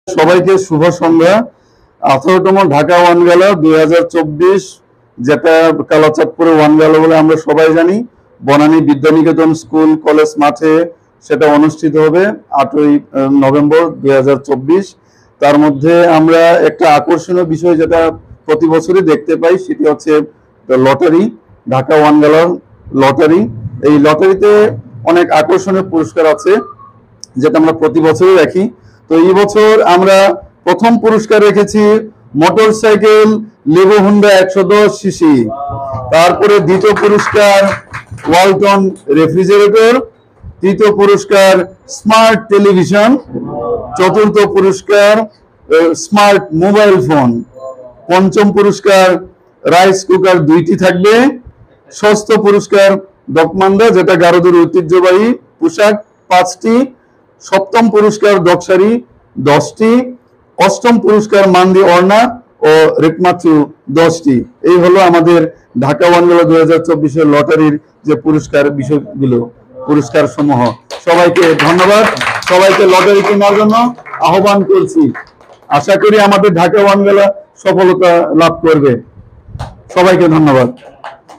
সবাইকে শুভ সন্ধ্যা। 18তম ঢাকা ওয়ান গালা 2024, যেটা কালাচাঁদপুরে ওয়ান গালা বলে আমরা সবাই জানি, বনানী বিদ্যানিকেতন স্কুল কলেজ মাঠে সেটা অনুষ্ঠিত হবে 8ই নভেম্বর 2024। তার মধ্যে আমরা একটা আকর্ষণীয় বিষয় যেটা প্রতি বছরই দেখতে পাই, সেটি হচ্ছে লটারি, ঢাকা ওয়ান গালার লটারি। এই লটারিতে অনেক আকর্ষণীয় পুরস্কার আছে, যেটা আমরা প্রতি বছরই রাখি। তো এই বছর আমরা প্রথম পুরস্কার রেখেছি মোটরসাইকেল লিভো হুন্ডা 110 সিসি। তারপরে দ্বিতীয় পুরস্কার ওয়ালটন রেফ্রিজারেটর, তৃতীয় পুরস্কার স্মার্ট টেলিভিশন, চতুর্থ পুরস্কার স্মার্ট মোবাইল ফোন, পঞ্চম পুরস্কার রাইস কুকার 2টি থাকবে, ষষ্ঠ পুরস্কার দকমান্দা যেটা গারদের ঐতিহ্যবাহী পোশাক 5টি, সপ্তম পুরস্কার দকশারি 10টি, অষ্টম পুরস্কার মান্দি অর্ণা ও রেকমাচু 10টি। এই হলো আমাদের ঢাকা ওয়ান গালা 2024 লটারির যে পুরস্কার বিষয়গুলো, পুরস্কার সমূহ। সবাইকে ধন্যবাদ, সবাইকে লটারি কেনার জন্য আহ্বান করছি। আশা করি আমাদের ঢাকা ওয়ান গালা সফলতা লাভ করবে। সবাইকে ধন্যবাদ।